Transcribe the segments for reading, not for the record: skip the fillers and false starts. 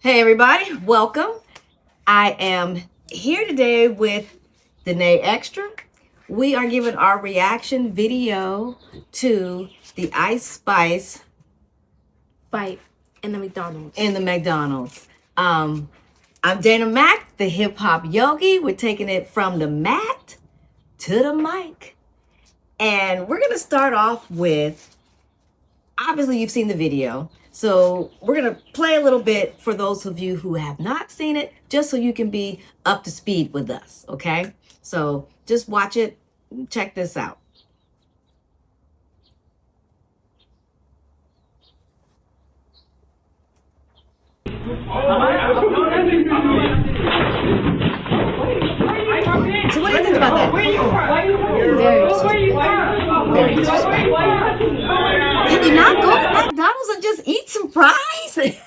Hey everybody, welcome. I am here today with Danae Extra. We are giving our reaction video to the Ice Spice fight in the McDonald's. I'm Dana Mac, the hip hop yogi. We're taking it from the mat to the mic. And we're gonna start off with, obviously you've seen the video. So we're going to play a little bit for those of you who have not seen it, just so you can be up to speed with us, okay? So just watch it. Check this out. So what do you think about that? Very disrespectful. Can you not go to McDonald's and just eat some fries?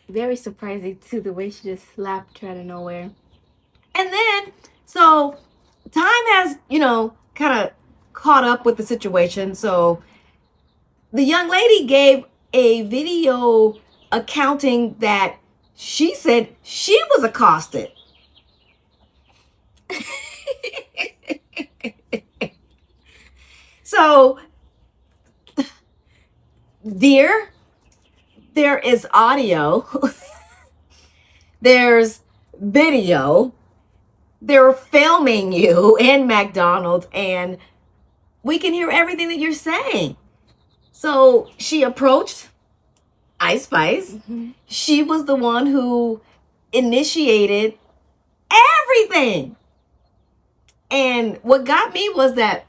Very surprising too, the way she just slapped her out of nowhere. And then, so time has, kind of caught up with the situation. So the young lady gave a video accounting that she said she was accosted. So, dear, there is audio, there's video, they're filming you in McDonald's, and we can hear everything that you're saying. So she approached Ice Spice. Mm-hmm. She was the one who initiated everything. And what got me was that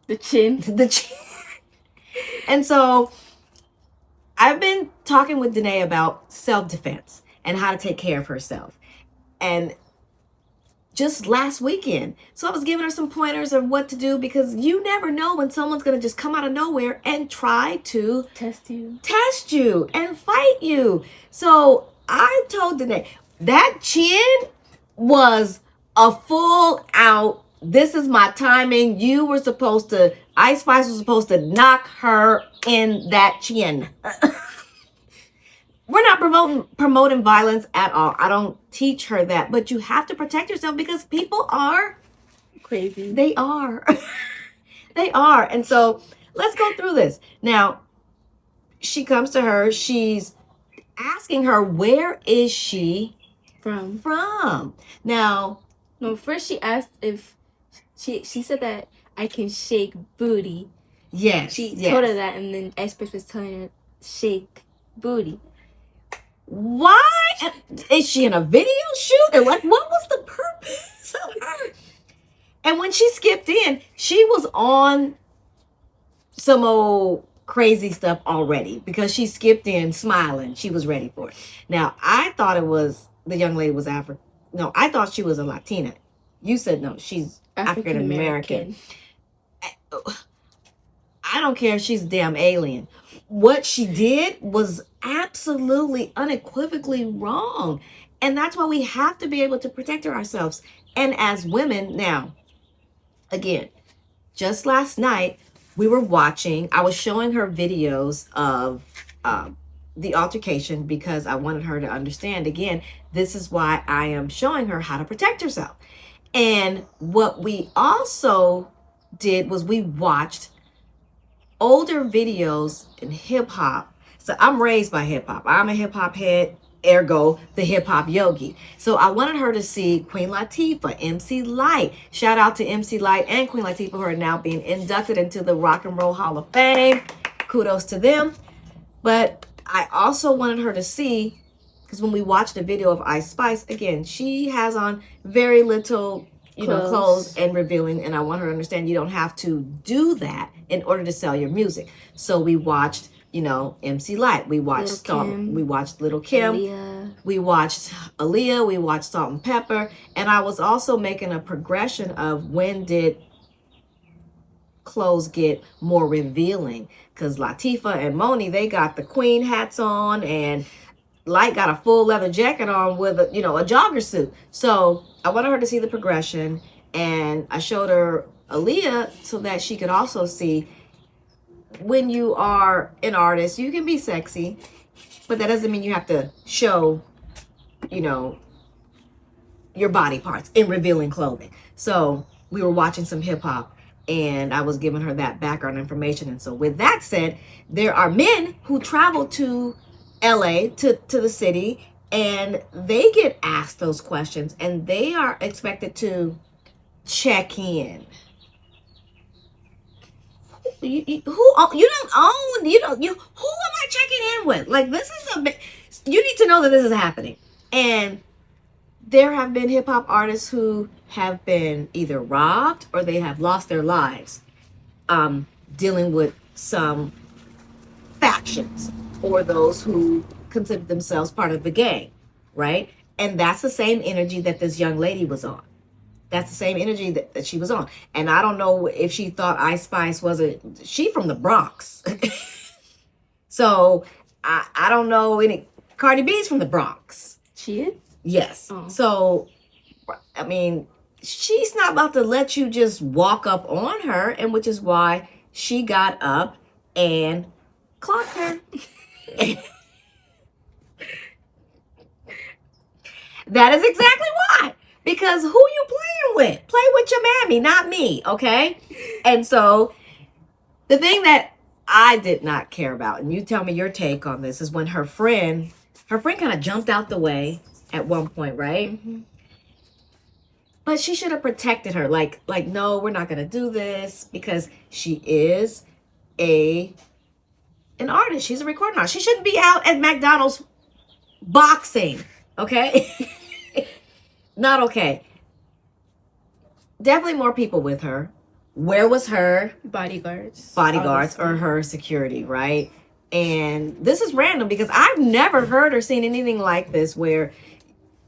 the chin. And so I've been talking with Danae about self-defense and how to take care of herself. And just last weekend, so I was giving her some pointers of what to do, because you never know when someone's going to just come out of nowhere and try to test you and fight you. So I told Danae that chin was a full out, this is my timing. You were supposed to, Ice Spice was supposed to knock her in that chin. We're not promoting violence at all. I don't teach her that, but you have to protect yourself because people are crazy. They are. They are. And so let's go through this. Now, she comes to her. She's asking her, where is she from? Now, no, first she asked if she said that I can shake booty. Yes. She told her that, and then Ice Spice was telling her shake booty. Why? Is she in a video shoot? And what was the purpose of her? And when she skipped in, she was on some old crazy stuff already, because she skipped in smiling. She was ready for it. Now, I thought it was, the young lady was African. No, I thought she was a Latina. You said no, she's African American. I don't care if she's a damn alien. What she did was absolutely unequivocally wrong. And that's why we have to be able to protect ourselves. And as women, now, again, just last night, we were watching, I was showing her videos of the altercation, because I wanted her to understand, again, this is why I am showing her how to protect herself. And what we also did was we watched older videos in hip hop. So I'm raised by hip hop. I'm a hip hop head, ergo the hip hop yogi. So I wanted her to see Queen Latifah, MC Lyte. Shout out to MC Lyte and Queen Latifah, who are now being inducted into the Rock and Roll Hall of Fame. Kudos to them. But I also wanted her to see, because when we watched the video of Ice Spice, again, she has on very little clothes and revealing, and I want her to understand you don't have to do that in order to sell your music. So we watched, MC Lyte, we watched we watched Little Kim, Aaliyah. We watched Aaliyah, we watched Salt and Pepper, and I was also making a progression of when did clothes get more revealing, because Latifah and Moni, they got the queen hats on, and Light got a full leather jacket on with a jogger suit. So I wanted her to see the progression, and I showed her Aaliyah so that she could also see when you are an artist, you can be sexy But that doesn't mean you have to show, you know, your body parts in revealing clothing. So we were watching some hip hop and I was giving her that background information. And so with that said, there are men who travel to LA, to the city, and they get asked those questions and they are expected to check in. You don't own, who am I checking in with? Like, this is you need to know that this is happening. And there have been hip hop artists who have been either robbed or they have lost their lives dealing with some factions or those who consider themselves part of the gang, right? And that's the same energy that this young lady was on. That's the same energy that she was on. And I don't know if she thought Ice Spice wasn't, she from the Bronx. So I don't know any, Cardi B's from the Bronx. She is? Yes. Oh. So, I mean, she's not about to let you just walk up on her, and which is why she got up and clocked her. That is exactly why. Because who you playing with? Play with your mammy, not me, okay? And so, the thing that I did not care about, and you tell me your take on this, is when her friend kind of jumped out the way at one point, right? Mm-hmm. But she should have protected her. Like, no, we're not gonna do this, because she is an artist. She's a recording artist. She shouldn't be out at McDonald's boxing. Okay? Not okay. Definitely more people with her. Where was her bodyguards or her security, right? And this is random because I've never heard or seen anything like this where,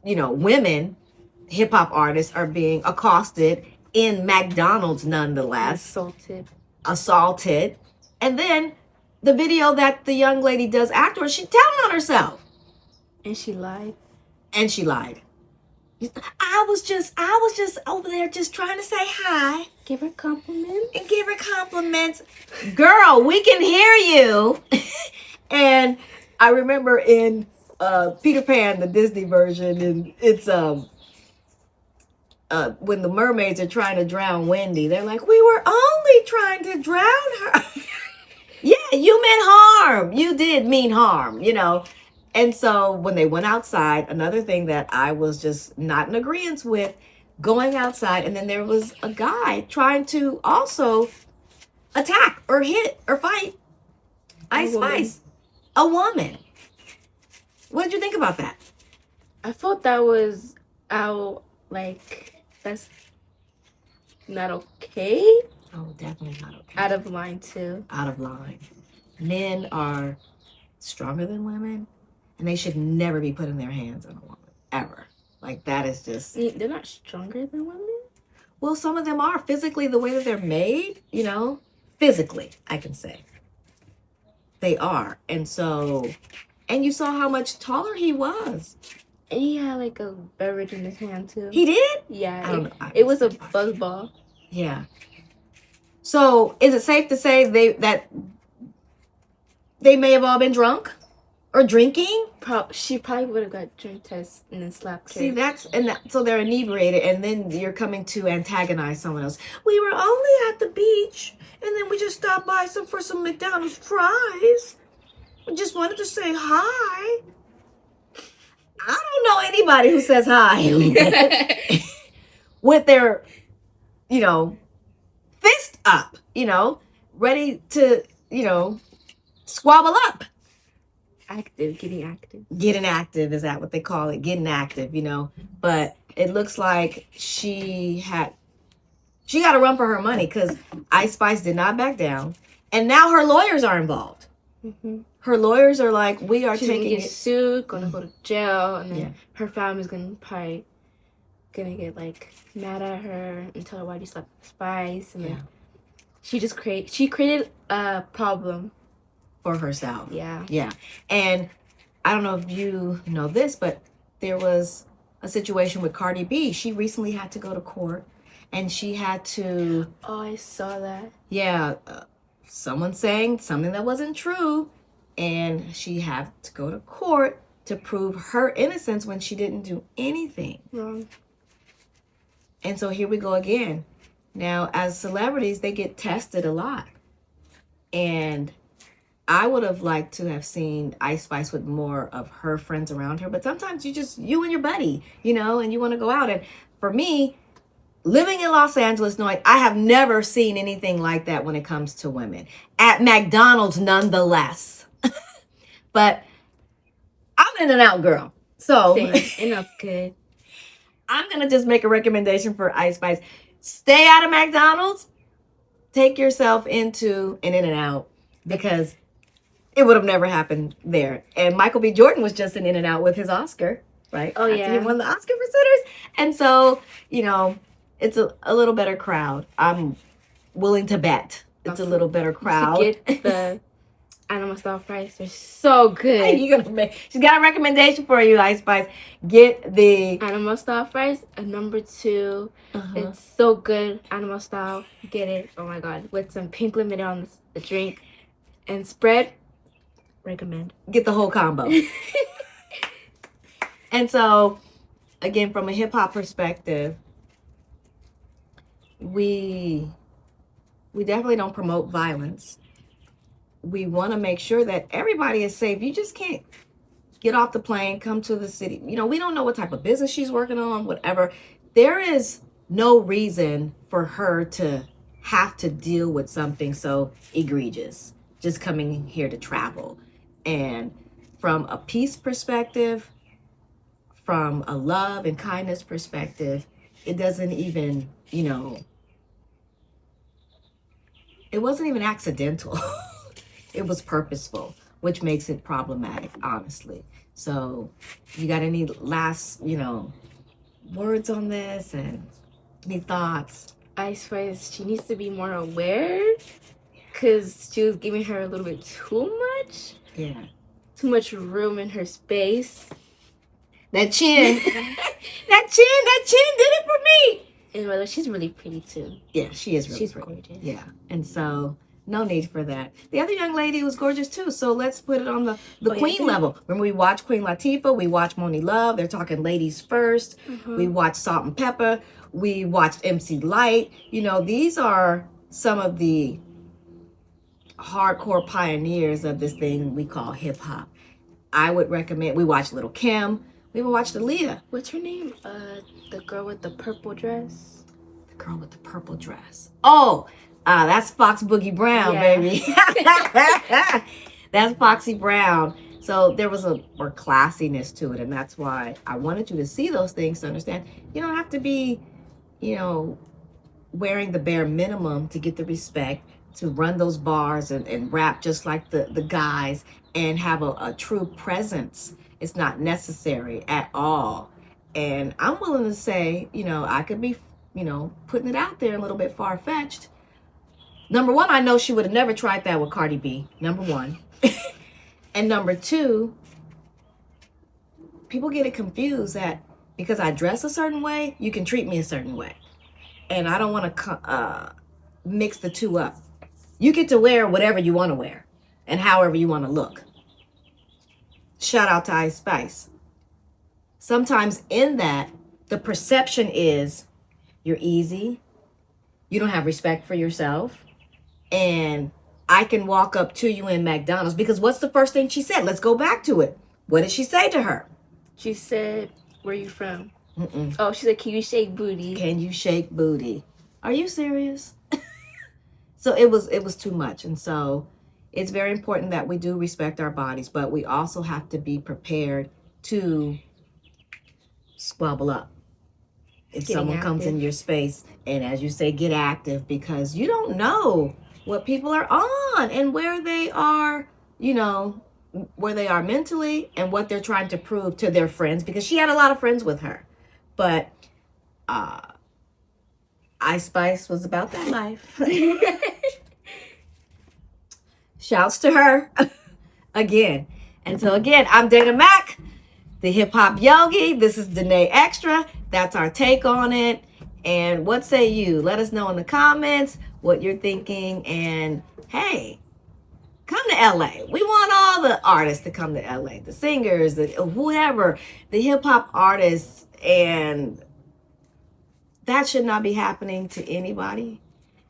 women, hip hop artists are being accosted in McDonald's nonetheless. Assaulted. And then the video that the young lady does afterwards, she's telling on herself. And she lied. I was just over there just trying to say hi. Give her compliments. Girl, we can hear you. And I remember in Peter Pan, the Disney version, and it's when the mermaids are trying to drown Wendy, they're like, we were only trying to drown her. Yeah, you meant harm. You did mean harm, And so when they went outside, another thing that I was just not in agreement with, going outside, and then there was a guy trying to also attack or hit or fight Ice Spice, a woman. What did you think about that? I thought that was that's not okay. Oh, definitely not okay. Out of line too. Out of line. Men are stronger than women. And they should never be putting their hands on a woman, ever. Like, that is just... They're not stronger than women? Well, some of them are. Physically, the way that they're made, physically, I can say. They are. And so... And you saw how much taller he was. And he had, a beverage in his hand, too. He did? Yeah. I don't know. It was a buzz ball. Yeah. So, is it safe to say that they may have all been drunk? Or drinking? She probably would have got drink test and then slapped her. See, so they're inebriated, and then you're coming to antagonize someone else. We were only at the beach, and then we just stopped by for some McDonald's fries. We just wanted to say hi. I don't know anybody who says hi with their, fist up, ready to, squabble up. Getting active. Getting active, is that what they call it? Getting active, But it looks like she got to run for her money because Ice Spice did not back down. And now her lawyers are involved. Mm-hmm. Her lawyers are like, she's taking gonna get sued, gonna go to jail, and then her family's gonna get mad at her and tell her why you slept with Spice. And then she created a problem for herself. Yeah. And I don't know if you know this, but there was a situation with Cardi B. She recently had to go to court, and she had to... Oh, I saw that. Yeah. Someone saying something that wasn't true, and she had to go to court to prove her innocence when she didn't do anything. Wrong. And so here we go again. Now, as celebrities, they get tested a lot. And I would have liked to have seen Ice Spice with more of her friends around her. But sometimes you and your buddy, and you want to go out. And for me, living in Los Angeles, knowing I have never seen anything like that when it comes to women. At McDonald's, nonetheless. But I'm an In-N-Out girl. So In-N-Out's good. I'm going to just make a recommendation for Ice Spice. Stay out of McDonald's. Take yourself into an In-N-Out because it would have never happened there. And Michael B. Jordan was just an In-N-Out with his Oscar, right? Oh, yeah. He won the Oscar for Sinners. And so, it's a little better crowd. I'm willing to bet it's a little better crowd. You should get the animal style fries. They're so good. She's got a recommendation for you, Ice Spice. Get the animal style fries. Number 2. It's so good. Animal style. Get it. Oh my god. With some pink lemonade on the drink and spread. Recommend. Get the whole combo. And so, again, from a hip hop perspective, we definitely don't promote violence. We want to make sure that everybody is safe. You just can't get off the plane, come to the city. We don't know what type of business she's working on, whatever. There is no reason for her to have to deal with something so egregious, just coming here to travel. And from a peace perspective, from a love and kindness perspective, it doesn't even, it wasn't even accidental. It was purposeful, which makes it problematic, honestly. So, you got any last, words on this and any thoughts? Ice Spice, she needs to be more aware because she was giving her a little bit too much. Yeah. Too much room in her space. That chin. that chin did it for me. And by the way, she's really pretty too. Yeah, she is really she's pretty. Gorgeous. Yeah. And so, no need for that. The other young lady was gorgeous too. So let's put it on the queen level. When we watch Queen Latifah, we watch Moni Love. They're talking ladies first. We watch Salt and Pepper. We watched MC Light. These are some of the hardcore pioneers of this thing we call hip hop. I would recommend, we watch Little Kim. We even watched Aaliyah. What's her name? The girl with the purple dress. The girl with the purple dress. Oh, that's Fox Boogie Brown, baby. That's Foxy Brown. So there was a more classiness to it, and that's why I wanted you to see those things to understand. You don't have to be, wearing the bare minimum to get the respect, to run those bars and rap just like the guys and have a true presence. It's not necessary at all. And I'm willing to say, I could be, putting it out there a little bit far-fetched. Number one, I know she would have never tried that with Cardi B. Number one. And number two, people get it confused that because I dress a certain way, you can treat me a certain way. And I don't want to mix the two up. You get to wear whatever you want to wear and however you want to look. Shout out to Ice Spice. Sometimes in that, the perception is you're easy, you don't have respect for yourself, and I can walk up to you in McDonald's because what's the first thing she said? Let's go back to it. What did she say to her? She said, "Where you from?" Oh, she said, "Can you shake booty?" Can you shake booty? Are you serious? So it was too much. And so it's very important that we do respect our bodies, but we also have to be prepared to squabble up. If someone comes in your space and, as you say, get active, because you don't know what people are on and where they are, where they are mentally and what they're trying to prove to their friends, because she had a lot of friends with her. But Ice Spice was about that life. Shouts to her again. And so again, I'm Dana Mac, the Hip Hop Yogi. This is Danae Extra. That's our take on it. And what say you? Let us know in the comments what you're thinking. And hey, Come to LA. We want all the artists to come to LA. The singers, the whoever, the hip hop artists, and that should not be happening to anybody,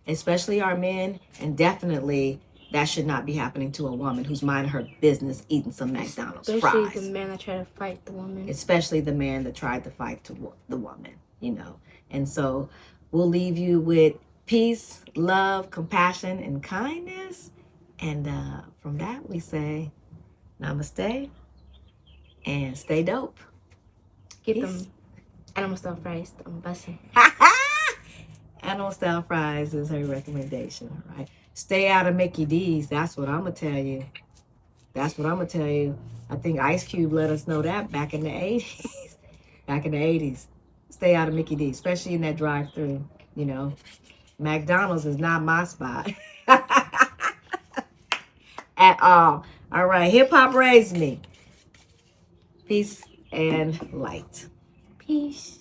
especially our men, and definitely that should not be happening to a woman who's minding her business eating some McDonald's especially fries. the man that tried to fight the woman. Especially the man that tried to fight the woman, you know. And so we'll leave you with peace, love, compassion, and kindness. And from that, we say namaste and stay dope. Get them animal style fries. I'm busting. Animal style fries is her recommendation, all right? Stay out of Mickey D's. That's what I'm going to tell you. That's what I'm going to tell you. I think Ice Cube let us know that back in the 80s. Back in the 80s. Stay out of Mickey D's, especially in that drive-thru, you know. McDonald's is not my spot. At all. All right. Hip-hop raised me. Peace and light. Peace.